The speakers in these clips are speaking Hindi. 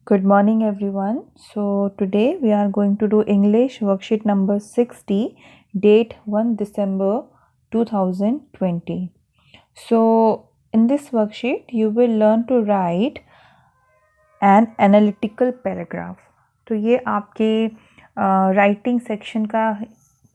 Good morning everyone. So today we are going to do English worksheet number 60, date 1 December 2020. So in this worksheet you will learn to write an analytical paragraph. तो ये आपके राइटिंग सेक्शन का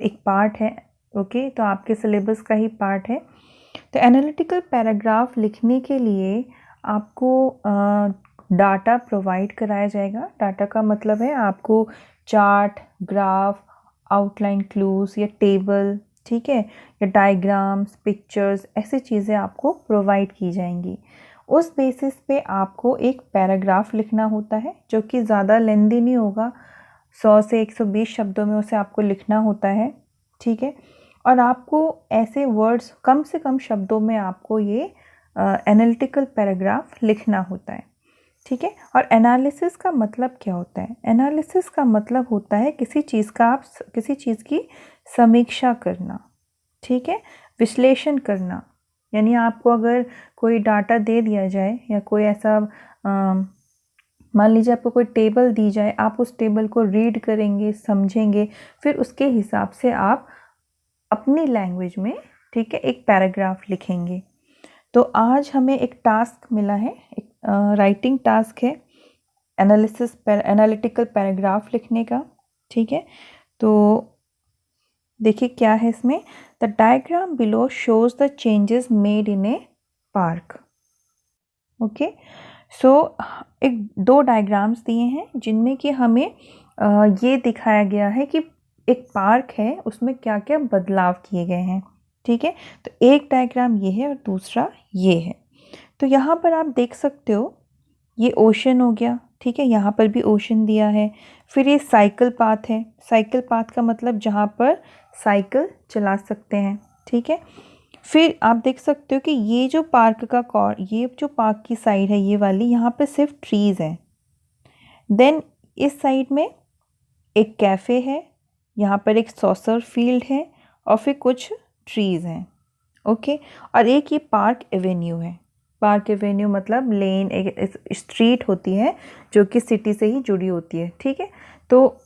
एक पार्ट है. ओके, तो आपके सिलेबस का ही पार्ट है. तो एनालिटिकल पैराग्राफ लिखने के लिए आपको डाटा प्रोवाइड कराया जाएगा. डाटा का मतलब है आपको चार्ट, ग्राफ, आउटलाइन क्लूज या टेबल, ठीक है, या डायग्राम्स, पिक्चर्स, ऐसी चीज़ें आपको प्रोवाइड की जाएंगी. उस बेसिस पे आपको एक पैराग्राफ लिखना होता है जो कि ज़्यादा लेंदी नहीं होगा. 100 से 120 शब्दों में उसे आपको लिखना होता है, ठीक है. और आपको ऐसे वर्ड्स कम से कम शब्दों में आपको ये एनालिटिकल पैराग्राफ लिखना होता है, ठीक है. और एनालिसिस का मतलब क्या होता है? एनालिसिस का मतलब होता है किसी चीज़ की समीक्षा करना, ठीक है, विश्लेषण करना. यानी आपको अगर कोई डाटा दे दिया जाए या कोई ऐसा मान लीजिए आपको कोई टेबल दी जाए, आप उस टेबल को रीड करेंगे, समझेंगे, फिर उसके हिसाब से आप अपनी लैंग्वेज में, ठीक है, एक पैराग्राफ लिखेंगे. तो आज हमें एक टास्क मिला है, एक राइटिंग टास्क है एनालिटिकल पैराग्राफ लिखने का, ठीक है. तो देखिए क्या है इसमें. The diagram below shows the changes made in a park. Okay, so एक दो डायग्राम्स दिए हैं जिनमें कि हमें ये दिखाया गया है कि एक पार्क है, उसमें क्या क्या बदलाव किए गए हैं, ठीक है. तो एक डायग्राम ये है और दूसरा ये है. तो यहाँ पर आप देख सकते हो ये ओशन हो गया, ठीक है, यहाँ पर भी ओशन दिया है. फिर ये साइकिल पाथ है. साइकिल पाथ का मतलब जहाँ पर साइकिल चला सकते हैं, ठीक है. फिर आप देख सकते हो कि ये जो पार्क की साइड है ये वाली, यहाँ पे सिर्फ ट्रीज़ हैं. देन इस साइड में एक कैफ़े है, यहाँ पर एक सॉसर फील्ड है और फिर कुछ ट्रीज़ हैं. ओके, और एक ये पार्क एवेन्यू है. पार्क एवेन्यू मतलब लेन, एक स्ट्रीट होती है जो कि सिटी से ही जुड़ी होती है, ठीक है. तो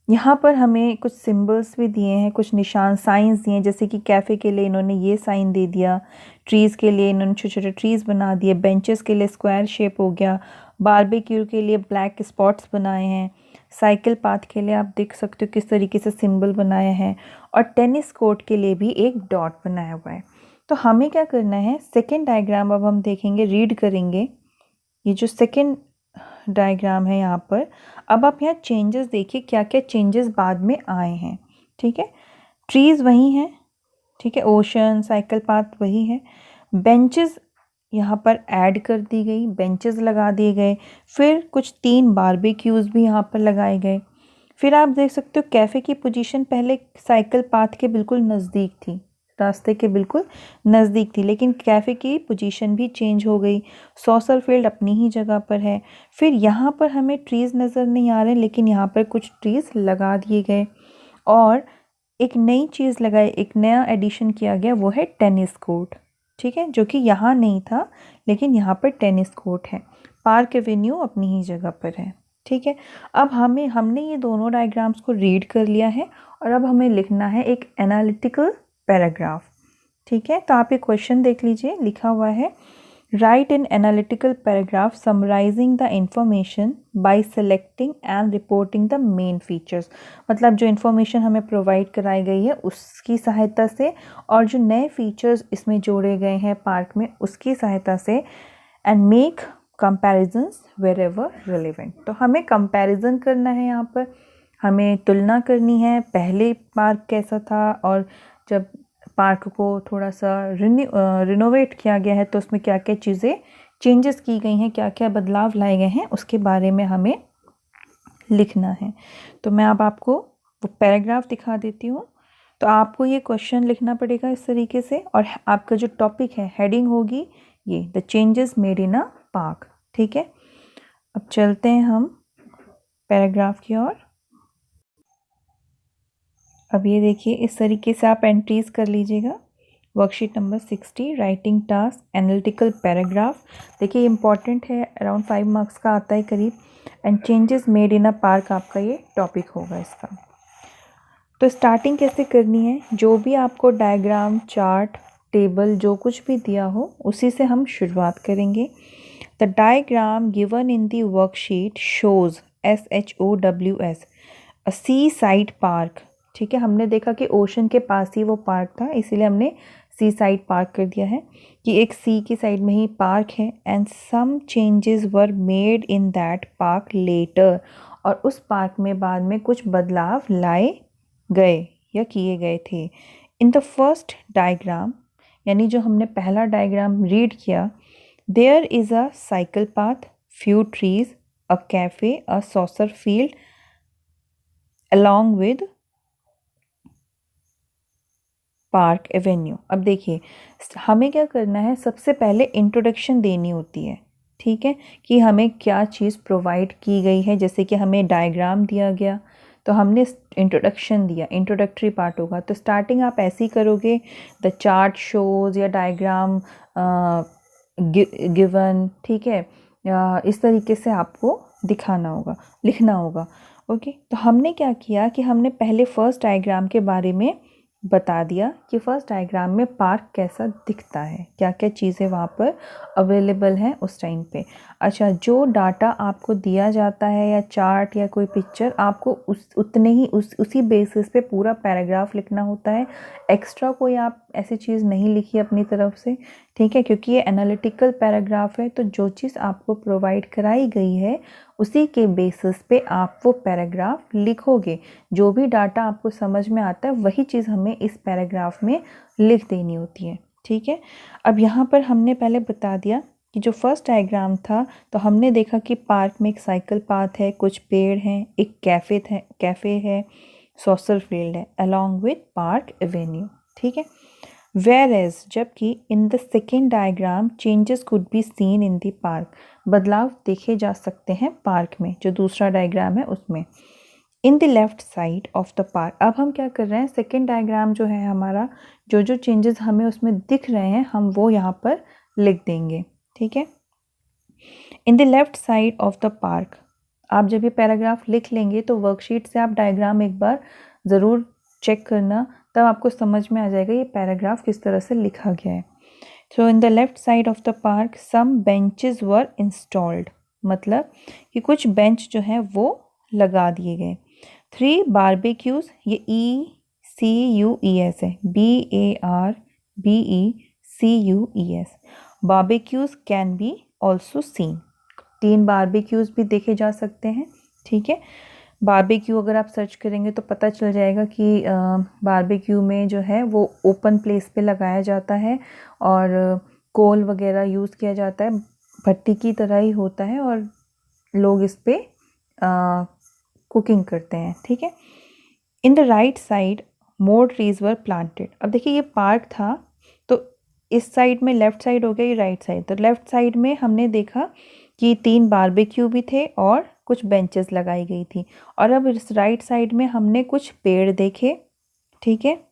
यहाँ पर हमें कुछ सिंबल्स भी दिए हैं, कुछ निशान, साइंस दिए हैं. जैसे कि कैफ़े के लिए इन्होंने ये साइन दे दिया, ट्रीज़ के लिए इन्होंने छोटे छोटे ट्रीज़ बना दिए, बेंचेस के लिए स्क्वायर शेप हो गया, बारबेक्यू के लिए ब्लैक स्पॉट्स बनाए हैं, साइकिल पाथ के लिए आप देख सकते हो किस तरीके से सिंबल बनाया है, और टेनिस कोर्ट के लिए भी एक डॉट बनाया हुआ है. तो हमें क्या करना है, सेकेंड डायग्राम अब हम देखेंगे, रीड करेंगे. ये जो सेकेंड डायग्राम है यहाँ पर, अब आप यहाँ चेंजेस देखिए, क्या क्या चेंजेस बाद में आए हैं, ठीक है. ट्रीज़ वही हैं, ठीक है, ओशन, साइकिल पाथ वही है. बेंचेस यहाँ पर ऐड कर दी गई, बेंचेस लगा दिए गए. फिर कुछ 3 बारबेक्यूज़ भी यहाँ पर लगाए गए. फिर आप देख सकते हो कैफ़े की पोजीशन पहले साइकिल पाथ के बिल्कुल नज़दीक थी, रास्ते के बिल्कुल नज़दीक थी, लेकिन कैफ़े की पोजीशन भी चेंज हो गई. सॉसर फील्ड अपनी ही जगह पर है. फिर यहाँ पर हमें ट्रीज़ नज़र नहीं आ रहे, लेकिन यहाँ पर कुछ ट्रीज़ लगा दिए गए. और एक नई चीज़ लगाई, एक नया एडिशन किया गया, वो है टेनिस कोर्ट, ठीक है, जो कि यहाँ नहीं था लेकिन यहाँ पर टेनिस कोर्ट है. पार्क एवेन्यू अपनी ही जगह पर है, ठीक है. अब हमने ये दोनों डायग्राम्स को रीड कर लिया है और अब हमें लिखना है एक एनालिटिकल पैराग्राफ, ठीक है. तो आप ये क्वेश्चन देख लीजिए, लिखा हुआ है, write an analytical paragraph summarising the information by selecting and reporting the main features. मतलब जो इन्फॉर्मेशन हमें प्रोवाइड कराई गई है उसकी सहायता से, और जो नए फीचर्स इसमें जोड़े गए हैं पार्क में उसकी सहायता से, and make comparisons wherever relevant. तो हमें कंपैरिजन करना है, यहाँ पर हमें तुलना करनी है, पहले पार्क कैसा था और जब पार्क को थोड़ा सा रिनोवेट किया गया है तो उसमें क्या क्या चीज़ें चेंजेस की गई हैं, क्या क्या बदलाव लाए गए हैं, उसके बारे में हमें लिखना है. तो मैं अब आपको वो पैराग्राफ दिखा देती हूँ. तो आपको ये क्वेश्चन लिखना पड़ेगा इस तरीके से, और आपका जो टॉपिक है, हेडिंग होगी ये, the changes made in a park, ठीक है. अब चलते हैं हम पैराग्राफ की ओर. अब ये देखिए, इस तरीके से आप एंट्रीज कर लीजिएगा. Worksheet number 60 writing task analytical paragraph. देखिए इंपॉर्टेंट है, अराउंड 5 मार्क्स का आता है करीब। And changes made in a park आपका ये टॉपिक होगा इसका। तो स्टार्टिंग कैसे करनी है, जो भी आपको डायग्राम, चार्ट, टेबल जो कुछ भी दिया हो उसी से हम शुरुआत करेंगे। The diagram given in the worksheet shows SHOWS a seaside park. ठीक है, हमने देखा कि ओशन के पास ही वो पार्क था, इसीलिए हमने सी साइड पार्क कर दिया है कि एक सी की साइड में ही पार्क है। And some changes were made in that park later, और उस पार्क में बाद में कुछ बदलाव लाए गए या किए गए थे। इन द फर्स्ट डायग्राम, यानी जो हमने पहला डायग्राम रीड किया, there is a cycle path, few trees, a cafe, a soccer field along with park avenue. अब देखिए हमें क्या करना है, सबसे पहले इंट्रोडक्शन देनी होती है। ठीक है, कि हमें क्या चीज़ प्रोवाइड की गई है। जैसे कि हमें डायग्राम दिया गया तो हमने इंट्रोडक्शन दिया, इंट्रोडक्टरी पार्ट होगा। तो स्टार्टिंग आप ऐसे ही करोगे, द चार्ट शोज या डायग्राम गिवन। ठीक है, इस तरीके से आपको दिखाना होगा, लिखना होगा। ओके, तो हमने क्या किया कि हमने पहले फर्स्ट डायग्राम के बारे में बता दिया कि फर्स्ट डायग्राम में पार्क कैसा दिखता है, क्या क्या चीज़ें वहाँ पर अवेलेबल हैं उस टाइम पे। अच्छा, जो डाटा आपको दिया जाता है या चार्ट या कोई पिक्चर, आपको उतने ही उसी बेसिस पे पूरा पैराग्राफ लिखना होता है। एक्स्ट्रा कोई आप ऐसी चीज़ नहीं लिखी अपनी तरफ से। ठीक है, क्योंकि ये एनालिटिकल पैराग्राफ है, तो जो चीज़ आपको प्रोवाइड कराई गई है उसी के बेसिस पे आप वो पैराग्राफ लिखोगे। जो भी डाटा आपको समझ में आता है वही चीज़ हमें इस पैराग्राफ में लिख देनी होती है। ठीक है, अब यहाँ पर हमने पहले बता दिया कि जो फर्स्ट डायग्राम था, तो हमने देखा कि पार्क में एक साइकिल पाथ है, कुछ पेड़ हैं, एक कैफ़े है, सॉसर फील्ड है अलॉन्ग विथ पार्क एवेन्यू। ठीक है, वेयर एज, जबकि in the second diagram changes could be seen in the park, बदलाव देखे जा सकते हैं पार्क में, जो दूसरा डायग्राम है उसमें। इन the left side of the park, अब हम क्या कर रहे हैं, सेकेंड डायग्राम जो है हमारा, जो जो चेंजेस हमें उसमें दिख रहे हैं हम वो यहाँ पर लिख देंगे। ठीक है, इन the left side of the park, आप जब ये पैराग्राफ लिख लेंगे तो वर्कशीट से आप डायग्राम एक बार ज़रूर चेक करना, तब आपको समझ में आ जाएगा ये पैराग्राफ किस तरह से लिखा गया है। So in the left side of the park some benches were installed, मतलब कि कुछ बेंच जो है वो लगा दिए गए। 3 बारबेक्यूज, ये ECUES है, BARBECUES, barbecues can be also seen, 3 barbecues भी देखे जा सकते हैं। ठीक है, बारबेक्यू अगर आप सर्च करेंगे तो पता चल जाएगा कि बारबेक्यू में जो है वो ओपन प्लेस पे लगाया जाता है और कोल वगैरह यूज़ किया जाता है, भट्टी की तरह ही होता है और लोग इस पे कुकिंग करते हैं। ठीक है, इन the right side more trees were planted. अब देखिए ये पार्क था, तो इस साइड में लेफ्ट साइड हो गया, ये राइट साइड। तो लेफ्ट साइड में हमने देखा कि 3 बारबेक्यू भी थे और कुछ बेंचेस लगाई गई थी। और अब इस राइट साइड में हमने कुछ पेड़ देखे। ठीक है,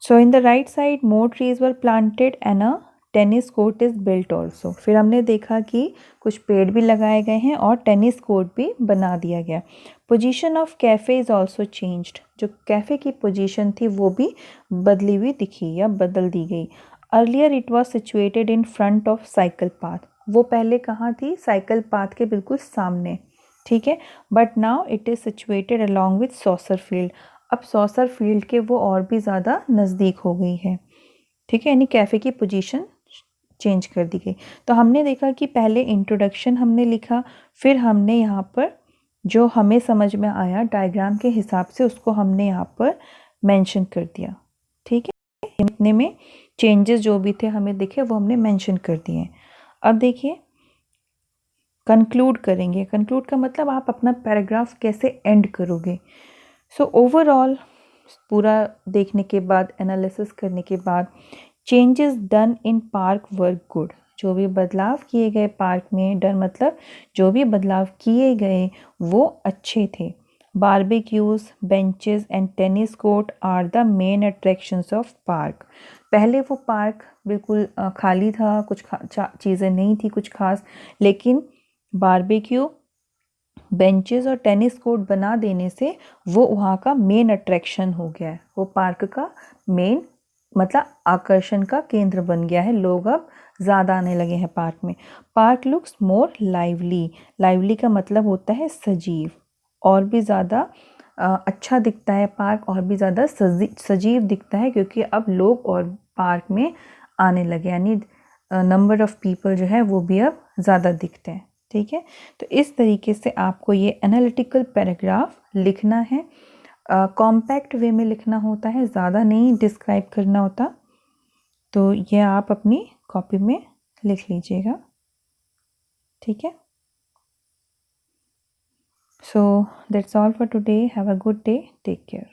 so in the right side more trees were planted and a tennis court is built also. फिर हमने देखा कि कुछ पेड़ भी लगाए गए हैं और टेनिस कोर्ट भी बना दिया गया। Position of cafe is also changed, जो कैफ़े की पोजीशन थी वो भी बदली हुई दिखी या बदल दी गई। Earlier it was situated in front of cycle path, वो पहले कहाँ थी, साइकिल पाथ के बिल्कुल सामने। ठीक है, but now it is situated along with saucer field, अब सॉसर फील्ड के वो और भी ज़्यादा नज़दीक हो गई है। ठीक है, यानी कैफ़े की पोजीशन चेंज कर दी गई। तो हमने देखा कि पहले इंट्रोडक्शन हमने लिखा, फिर हमने यहाँ पर जो हमें समझ में आया डायग्राम के हिसाब से उसको हमने यहाँ पर मेंशन कर दिया। ठीक है, इतने में चेंजेस जो भी थे हमें दिखे वो हमने मेंशन कर दिए। अब देखिए कंक्लूड करेंगे। कंक्लूड का मतलब आप अपना पैराग्राफ कैसे एंड करोगे। सो ओवरऑल पूरा देखने के बाद, एनालिसिस करने के बाद, changes done in park were good, जो भी बदलाव किए गए पार्क में, डन मतलब जो भी बदलाव किए गए वो अच्छे थे। Barbecues, benches and tennis court are the main attractions of park. पहले वो पार्क बिल्कुल खाली था, कुछ चीज़ें नहीं थी कुछ खास, लेकिन बारबेक्यू, बेंचेस और टेनिस कोर्ट बना देने से वो वहाँ का मेन अट्रैक्शन हो गया है, वो पार्क का मेन मतलब आकर्षण का केंद्र बन गया है। लोग अब ज़्यादा आने लगे हैं पार्क में। Park looks more lively, lively का मतलब होता है सजीव, और भी ज़्यादा अच्छा दिखता है पार्क, और भी ज़्यादा सजीव दिखता है, क्योंकि अब लोग और पार्क में आने लगे, यानी नंबर ऑफ़ पीपल जो है वो भी अब ज़्यादा दिखते हैं। ठीक है, तो इस तरीके से आपको ये एनालिटिकल पैराग्राफ लिखना है। कॉम्पैक्ट वे में लिखना होता है, ज़्यादा नहीं डिस्क्राइब करना होता। तो ये आप अपनी कॉपी में लिख लीजिएगा। ठीक है, so that's all for today. Have a good day, take care.